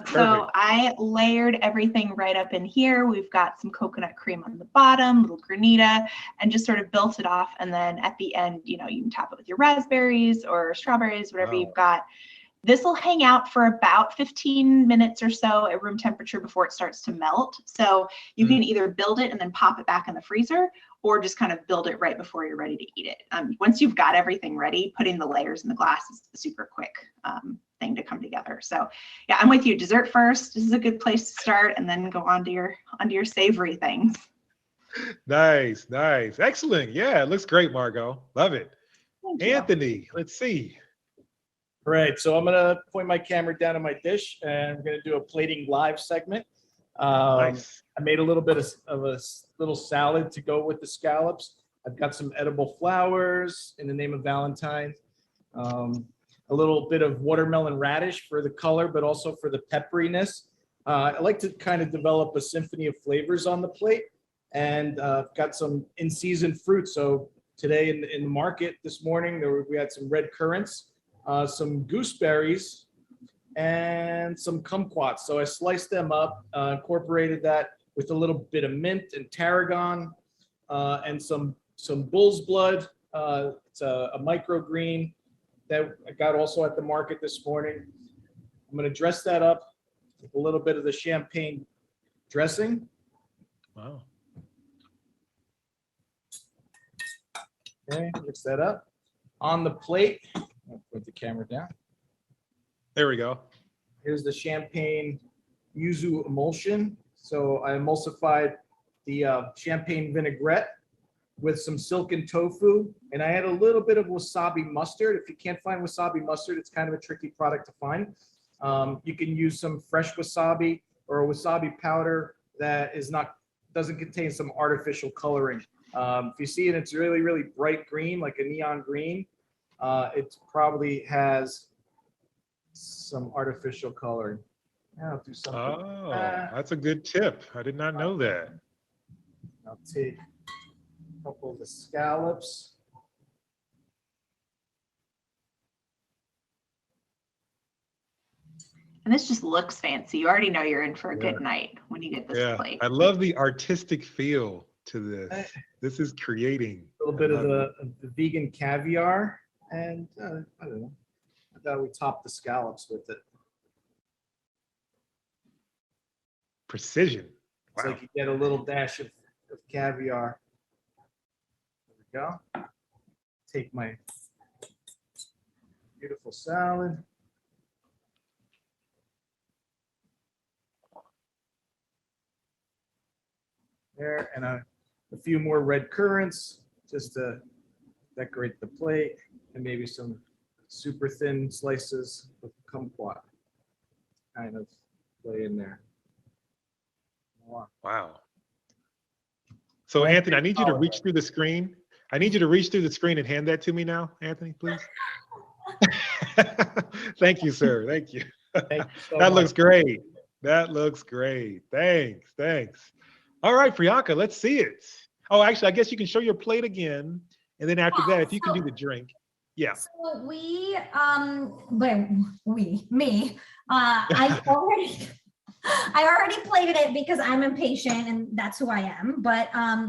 So I layered everything right up in here. We've got some coconut cream on the bottom, little granita, and just sort of built it off. And then at the end, you can top it with your raspberries or strawberries, whatever you've got. This will hang out for about 15 minutes or so at room temperature before it starts to melt. So you can either build it and then pop it back in the freezer, or just kind of build it right before you're ready to eat it. Once you've got everything ready, putting the layers in the glass is a super quick thing to come together. So yeah, I'm with you. Dessert first. This is a good place to start, and then go on to your savory things. Nice, nice. Excellent. Yeah, it looks great, Margot. Love it. Thank you. Anthony, let's see. Right, so I'm gonna point my camera down on my dish, and I'm gonna do a plating live segment. Nice. I made a little bit of a little salad to go with the scallops. I've got some edible flowers in the name of Valentine. A little bit of watermelon radish for the color, but also for the pepperiness. I like to kind of develop a symphony of flavors on the plate, and got some in-season fruit. So today in the market this morning, we had some red currants, some gooseberries, and some kumquats. So I sliced them up, incorporated that with a little bit of mint and tarragon, and some bull's blood. It's a microgreen that I got also at the market this morning. I'm going to dress that up with a little bit of the champagne dressing. Wow. Okay, mix that up. On the plate, I'll put the camera down. There we go. Here's the champagne yuzu emulsion. So I emulsified the champagne vinaigrette with some silken tofu, and I add a little bit of wasabi mustard. If you can't find wasabi mustard, it's kind of a tricky product to find. You can use some fresh wasabi or a wasabi powder that doesn't contain some artificial coloring. If you see it, it's really, really bright green, like a neon green. It probably has some artificial coloring. I'll do something. Oh, that's a good tip. I did not know that. I'll take a couple of the scallops. And this just looks fancy. You already know you're in for a good night when you get this plate. I love the artistic feel to this. This is creating A little bit of the vegan caviar, and I don't know. I thought we top the scallops with it. precision. It's Wow. like you get a little dash of caviar. There we go. Take my beautiful salad. There, and a few more red currants just to decorate the plate, and maybe some super thin slices of kumquat kind of lay in there. Wow. So Anthony, I need you to reach through the screen. I need you to reach through the screen and hand that to me now, Anthony, please. Thank you, sir. Thank you. Thank you so That much. looks great. That looks great. Thanks. Thanks. All right, Priyanka, let's see it. Oh, actually, I guess you can show your plate again. And then after that, if you can do the drink. Yeah. So we, I already plated it because I'm impatient and that's who I am. But I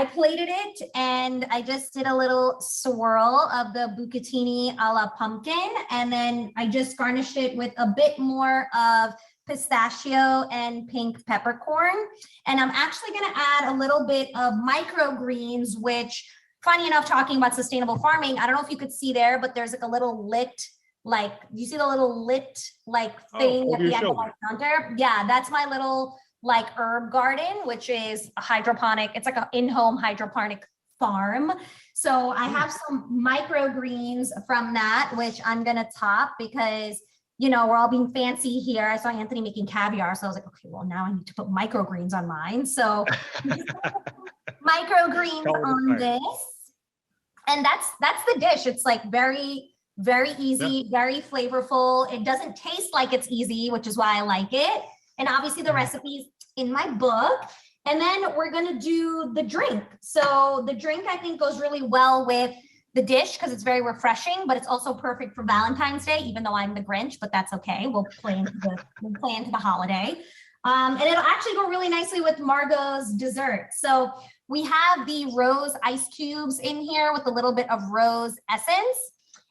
plated it and I just did a little swirl of the bucatini a la pumpkin. And then I just garnished it with a bit more of pistachio and pink peppercorn. And I'm actually going to add a little bit of microgreens, which, funny enough, talking about sustainable farming, I don't know if you could see there, but there's like a little lit, like, you see the little lit like thing at the end of my counter? Yeah, that's my little like herb garden, which is a hydroponic. It's like an in-home hydroponic farm. So I have some microgreens from that, which I'm going to top because, you know, we're all being fancy here. I saw Anthony making caviar. So I was like, okay, well, now I need to put microgreens on mine. So microgreens on this. And that's the dish. It's like very, very easy, very flavorful. It doesn't taste like it's easy, which is why I like it. And obviously the recipe's in my book. And then we're gonna do the drink. So the drink I think goes really well with the dish because it's very refreshing, but it's also perfect for Valentine's Day, even though I'm the Grinch, but that's okay. We'll play into the holiday. And it'll actually go really nicely with Margot's dessert. So we have the rose ice cubes in here with a little bit of rose essence.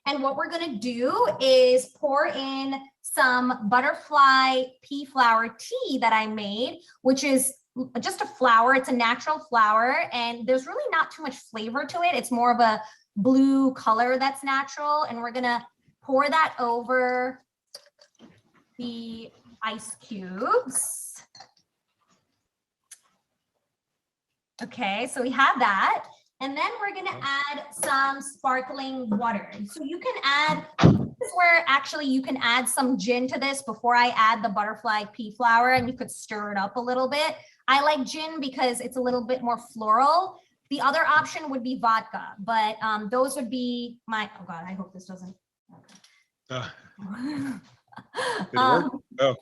And what we're gonna do is pour in some butterfly pea flower tea that I made, which is just a flower. It's a natural flower, and there's really not too much flavor to it. It's more of a blue color that's natural. And we're gonna pour that over the ice cubes. Okay, so we have that. And then we're gonna add some sparkling water. So you can add, this is where actually you can add some gin to this before I add the butterfly pea flower, and you could stir it up a little bit. I like gin because it's a little bit more floral. The other option would be vodka, but those would be my, oh God, I hope this doesn't. Did it work? Oh.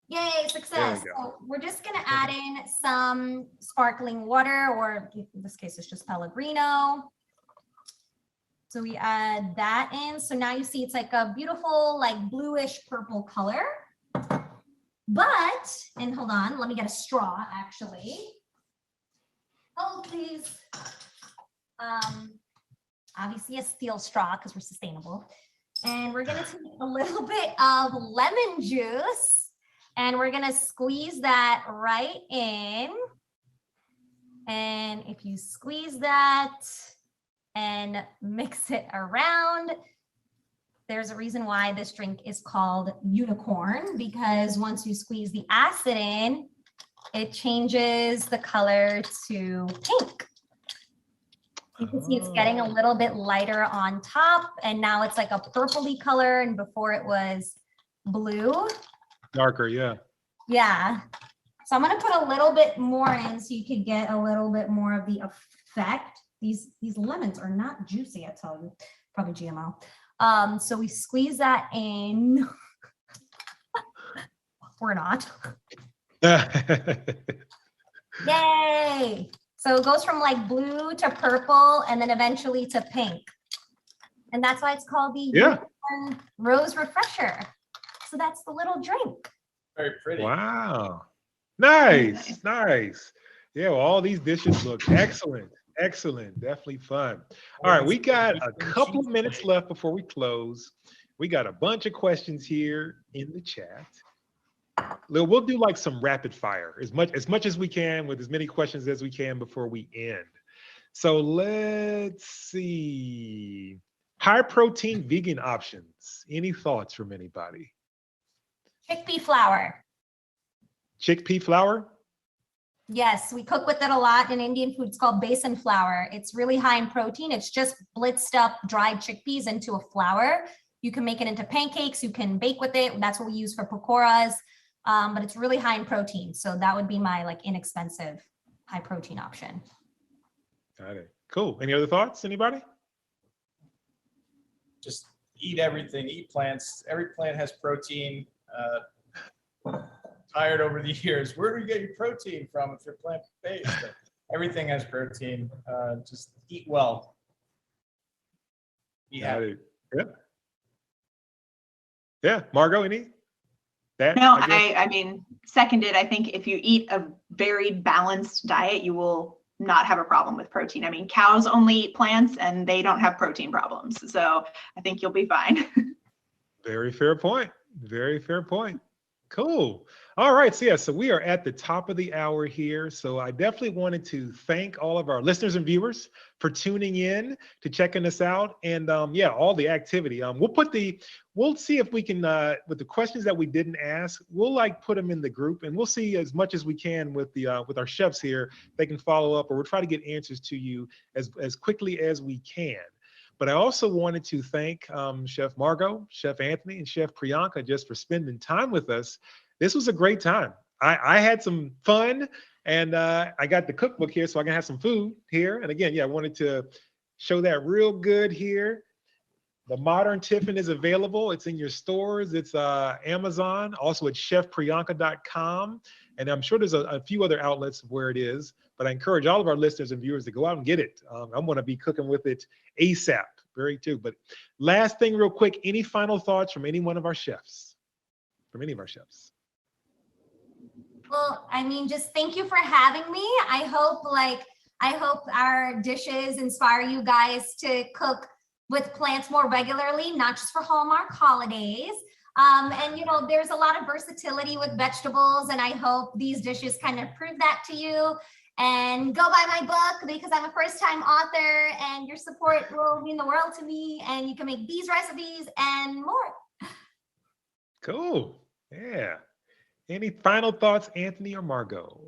Yay, success. There we So we're just gonna add in some sparkling water, or in this case, it's just Pellegrino. So we add that in. So now you see it's like a beautiful, like bluish purple color. But, and hold on, let me get a straw actually. Oh, please. Obviously a steel straw because we're sustainable. And we're gonna take a little bit of lemon juice and we're gonna squeeze that right in. And if you squeeze that and mix it around, there's a reason why this drink is called unicorn, because once you squeeze the acid in, it changes the color to pink. You can see it's getting a little bit lighter on top, and now it's like a purpley color, and before it was blue. Darker, yeah. Yeah. So I'm gonna put a little bit more in so you could get a little bit more of the effect. These lemons are not juicy, I tell you. Probably GMO. So we squeeze that in. We're not. Yay! So it goes from like blue to purple and then eventually to pink. And that's why it's called the Unicorn Rose Refresher. So that's the little drink. Very pretty. Wow. Nice, nice. Yeah, well, all these dishes look excellent. Excellent. Definitely fun. All right, we got a couple of minutes left before we close. We got a bunch of questions here in the chat. We'll do like some rapid fire, as much as we can, with as many questions as we can before we end. So let's see. High protein vegan options. Any thoughts from anybody? Chickpea flour. Chickpea flour? Yes, we cook with it a lot in Indian food. It's called besan flour. It's really high in protein. It's just blitzed up dried chickpeas into a flour. You can make it into pancakes. You can bake with it. That's what we use for pakoras. But it's really high in protein. So that would be my like inexpensive high protein option. Got it. Cool. Any other thoughts? Anybody? Just eat everything, eat plants. Every plant has protein. Tired over the years. Where do you get your protein from if you're plant-based? Everything has protein. Just eat well. Got it. Yeah. Yeah. Margot, any? That, no, I mean, seconded. I think if you eat a very balanced diet, you will not have a problem with protein. I mean, cows only eat plants and they don't have protein problems. So I think you'll be fine. Very fair point. Very fair point. Cool. All right. So yeah, so we are at the top of the hour here. So I definitely wanted to thank all of our listeners and viewers for tuning in, to checking us out, and yeah, all the activity. We'll see if we can, with the questions that we didn't ask, we'll like put them in the group, and we'll see as much as we can with with our chefs here. They can follow up, or we'll try to get answers to you as quickly as we can. But I also wanted to thank Chef Margot, Chef Anthony, and Chef Priyanka just for spending time with us. This was a great time. I had some fun, and I got the cookbook here, so I can have some food here. And again, yeah, I wanted to show that real good here. The Modern Tiffin is available. It's in your stores. It's Amazon, also at chefpriyanka.com. And I'm sure there's a few other outlets where it is, but I encourage all of our listeners and viewers to go out and get it. I'm going to be cooking with it ASAP, very too. But last thing real quick, any final thoughts from any one of our chefs, from any of our chefs? Well, I mean, just thank you for having me. I hope our dishes inspire you guys to cook with plants more regularly, not just for Hallmark holidays. And there's a lot of versatility with vegetables, and I hope these dishes kind of prove that to you. And go buy my book because I'm a first-time author, and your support will mean the world to me. And you can make these recipes and more. Cool. Yeah. Any final thoughts, Anthony or Margot?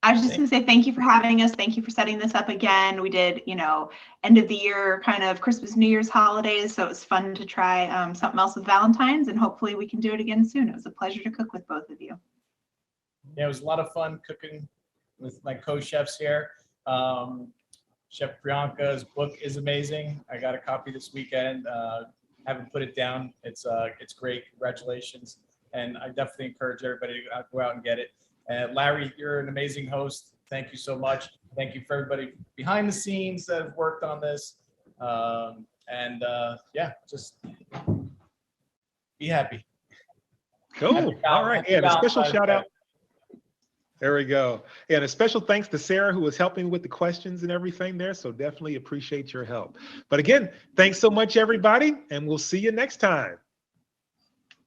I was just going to say thank you for having us. Thank you for setting this up again. We did, end of the year kind of Christmas, New Year's holidays. So it was fun to try something else with Valentine's, and hopefully we can do it again soon. It was a pleasure to cook with both of you. Yeah, it was a lot of fun cooking with my co-chefs here. Chef Priyanka's book is amazing. I got a copy this weekend. Haven't put it down. It's great. Congratulations. And I definitely encourage everybody to go out and get it. And Larry, you're an amazing host. Thank you so much. Thank you for everybody behind the scenes that have worked on this. Just be happy. Cool. All right. And a special shout out. There we go. And a special thanks to Sarah, who was helping with the questions and everything there. So definitely appreciate your help. But again, thanks so much, everybody. And we'll see you next time.